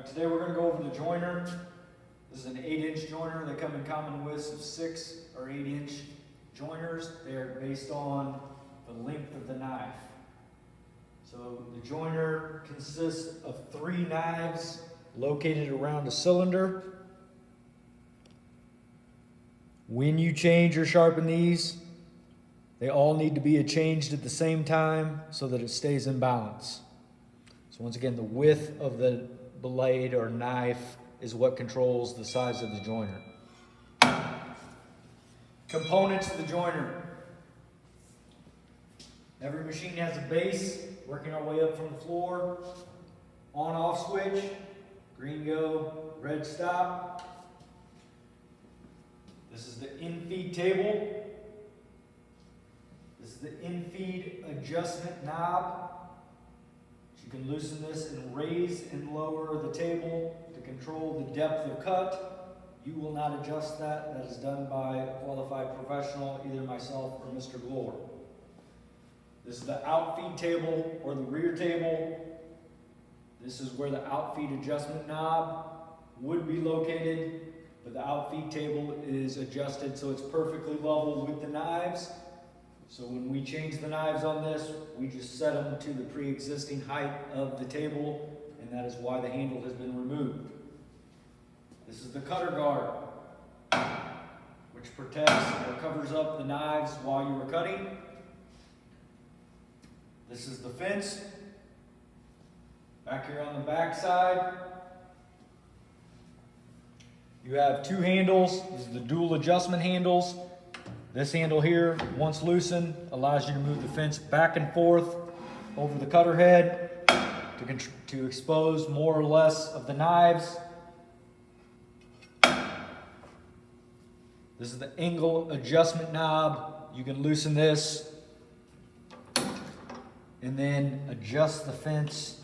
Alright, today we're going to go over the joiner. This is an 8-inch joiner. They come in common widths of 6 or 8-inch joiners. They are based on the length of the knife. So the joiner consists of 3 knives located around a cylinder. When you change or sharpen these, they all need to be changed at the same time so that it stays in balance. So once again, the width of the blade or knife is what controls the size of the joiner. Components of the joiner. Every machine has a base, working our way up from the floor. On-off switch, green go, red stop. This is the in-feed table. This is the in-feed adjustment knob. You can loosen this and raise and lower the table to control the depth of cut. You will not adjust that. That is done by a qualified professional, either myself or Mr. Glore. This is the outfeed table or the rear table. This is where the outfeed adjustment knob would be located, but the outfeed table is adjusted so it's perfectly level with the knives. So when we change the knives on this, we just set them to the pre-existing height of the table, and that is why the handle has been removed. This is the cutter guard, which protects or covers up the knives while you are cutting. This is the fence. Back here on the back side, you have 2 handles. These are the dual adjustment handles. This handle here, once loosened, allows you to move the fence back and forth over the cutter head to expose more or less of the knives. This is the angle adjustment knob. You can loosen this and then adjust the fence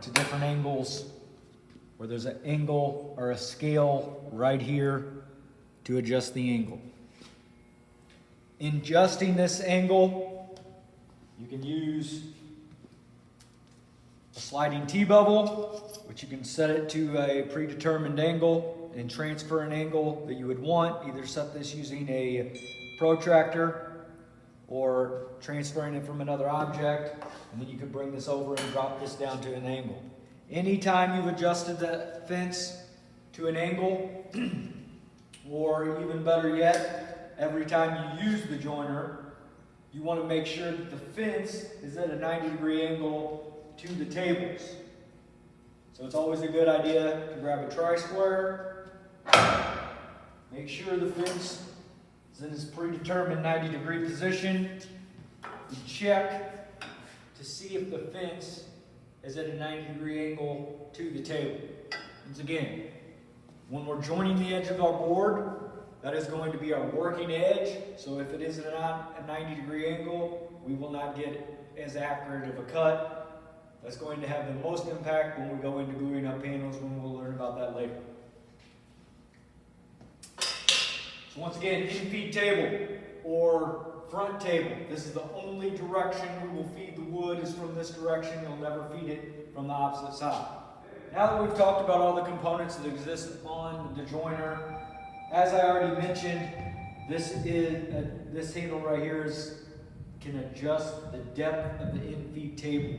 to different angles where there's an angle or a scale right here to adjust the angle. In adjusting this angle, you can use a sliding T-bevel, which you can set it to a predetermined angle and transfer an angle that you would want. Either set this using a protractor or transferring it from another object, and then you can bring this over and drop this down to an angle. Anytime you've adjusted the fence to an angle, or even better yet, every time you use the joiner, you want to make sure that the fence is at a 90-degree angle to the tables. So it's always a good idea to grab a tri-square, make sure the fence is in its predetermined 90-degree position, and check to see if the fence is at a 90-degree angle to the table. Once again, when we're joining the edge of our board, that is going to be our working edge. So if it is at a 90-degree angle, we will not get as accurate of a cut. That's going to have the most impact when we go into gluing up panels, when we'll learn about that later. So once again, in-feed table or front table. This is the only direction we will feed the wood is from this direction. You'll never feed it from the opposite side. Now that we've talked about all the components that exist on the joiner, as I already mentioned, this handle right here can adjust the depth of the in-feed table.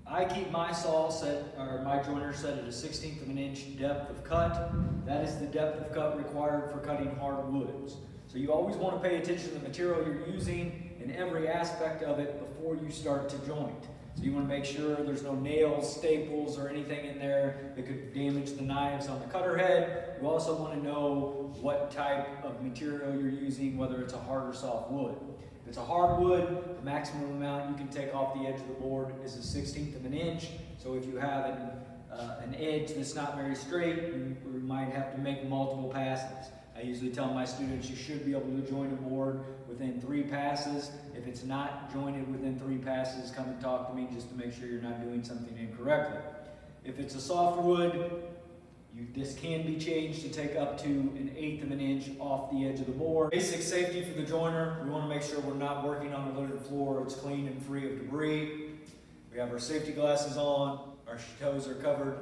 I keep my saw set, or my joiner set at a 1/16 of an inch depth of cut. That is the depth of cut required for cutting hard woods. So you always want to pay attention to the material you're using and every aspect of it before you start to joint. So you want to make sure there's no nails, staples, or anything in there that could damage the knives on the cutter head. You also want to know what type of material you're using, whether it's a hard or soft wood. If it's a hard wood, the maximum amount you can take off the edge of the board is a 1/16 of an inch. So if you have an edge that's not very straight, you might have to make multiple passes. I usually tell my students you should be able to join a board within 3 passes. If it's not jointed within 3 passes, come and talk to me just to make sure you're not doing something incorrectly. If it's a soft wood, this can be changed to take up to 1/8 of an inch off the edge of the board. Basic safety for the joiner, we want to make sure we're not working on a littered floor. It's clean and free of debris. We have our safety glasses on. Our toes are covered.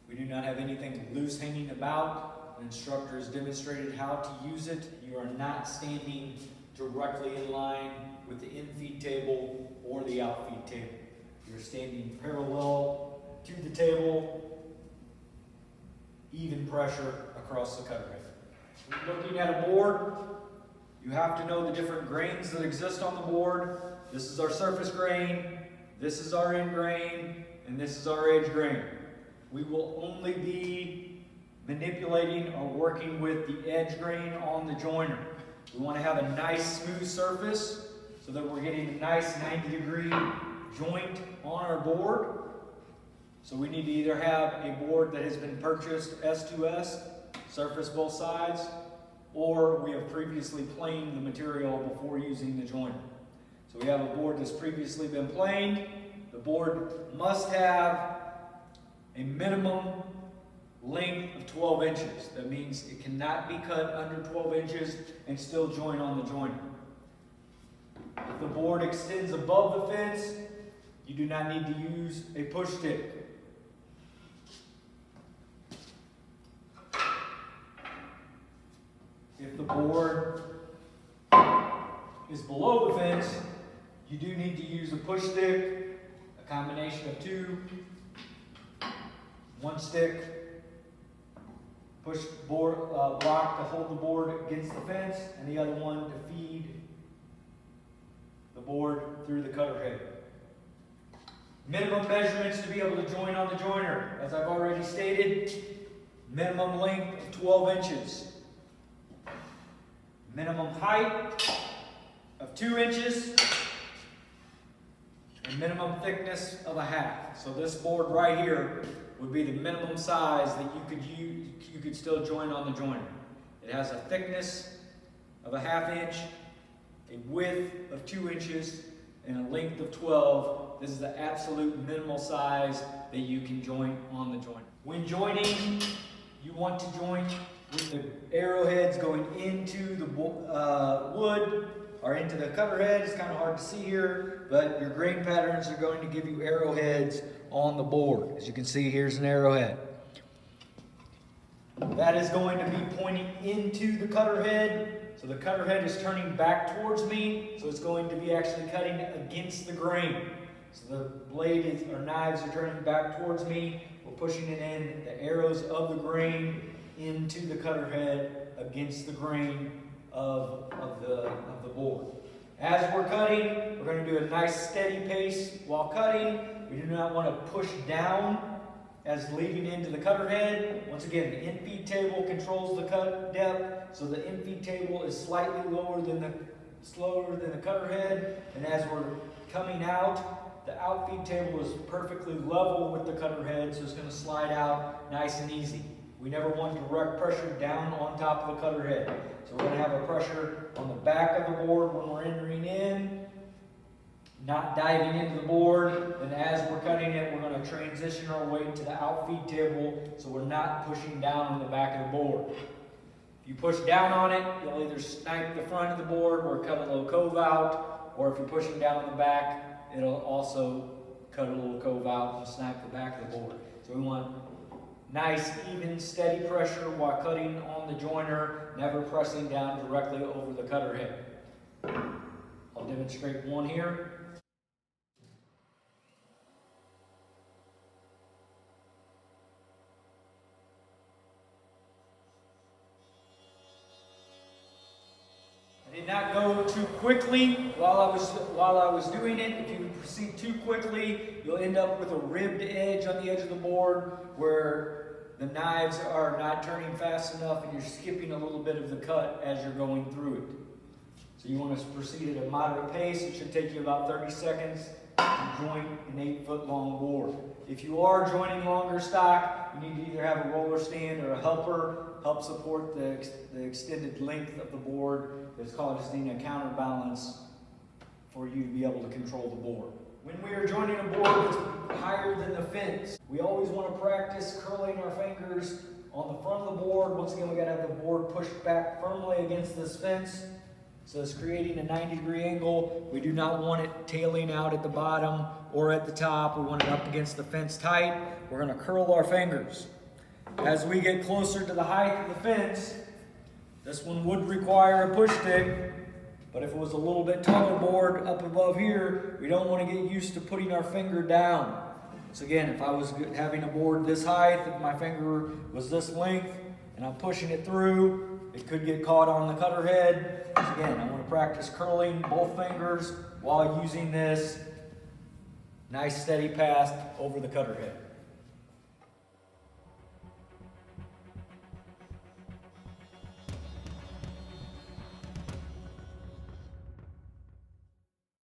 We do not have anything loose hanging about. The instructor has demonstrated how to use it. You are not standing directly in line with the in-feed table or the out-feed table. You're standing parallel to the table, even pressure across the cutter head. When looking at a board, you have to know the different grains that exist on the board. This is our surface grain, this is our end grain, and this is our edge grain. We will only be manipulating or working with the edge grain on the joiner. We want to have a nice smooth surface so that we're getting a nice 90-degree joint on our board. So we need to either have a board that has been purchased S2S, surface both sides, or we have previously planed the material before using the joiner. So we have a board that's previously been planed. The board must have a minimum length of 12 inches. That means it cannot be cut under 12 inches and still join on the joiner. If the board extends above the fence, you do not need to use a push stick. If the board is below the fence, you do need to use a push stick, a combination of two. One stick, push board block to hold the board against the fence, and the other one to feed the board through the cutter head. Minimum measurements to be able to join on the joiner. As I've already stated, minimum length of 12 inches. Minimum height of 2 inches. And minimum thickness of a half. So this board right here would be the minimum size that you could still join on the joiner. It has a thickness of a ½ inch, a width of 2 inches, and a length of 12. This is the absolute minimal size that you can join on the joiner. When joining, you want to join with the arrowheads going into the wood or into the cutter head. It's kind of hard to see here, but your grain patterns are going to give you arrowheads on the board. As you can see, here's an arrowhead. That is going to be pointing into the cutter head. So the cutter head is turning back towards me, so it's going to be actually cutting against the grain. So the blade or knives are turning back towards me. We're pushing it in, the arrows of the grain into the cutter head against the grain of the board. As we're cutting, we're going to do a nice steady pace while cutting. We do not want to push down as leading into the cutter head. Once again, the in-feed table controls the cut depth, so the in-feed table is slightly slower than the cutter head. And as we're coming out, the out-feed table is perfectly level with the cutter head, so it's going to slide out nice and easy. We never want direct pressure down on top of the cutter head. So we're going to have a pressure on the back of the board when we're entering in, not diving into the board. And as we're cutting it, we're going to transition our weight to the out-feed table, so we're not pushing down on the back of the board. If you push down on it, you'll either snipe the front of the board or cut a little cove out, or if you're pushing down on the back, it'll also cut a little cove out and snipe the back of the board. So we want nice, even, steady pressure while cutting on the joiner, never pressing down directly over the cutter head. I'll demonstrate one here. I did not go too quickly while I was doing it. If you proceed too quickly, you'll end up with a ribbed edge on the edge of the board where the knives are not turning fast enough and you're skipping a little bit of the cut as you're going through it. So you want to proceed at a moderate pace. It should take you about 30 seconds to join an 8-foot long board. If you are joining longer stock, you need to either have a roller stand or a helper help support the extended length of the board. It's called just needing a counterbalance for you to be able to control the board. When we are joining a board that's higher than the fence, we always want to practice curling our fingers on the front of the board. Once again, we got to have the board pushed back firmly against this fence So it's creating a 90-degree angle. We do not want it tailing out at the bottom or at the top. We want it up against the fence tight. We're going to curl our fingers. As we get closer to the height of the fence, this one would require a push stick, but if it was a little bit taller board up above here, we don't want to get used to putting our finger down. So again, if I was having a board this height, if my finger was this length, and I'm pushing it through, it could get caught on the cutter head. So again, I want to practice curling both fingers while using this nice steady pass over the cutter head.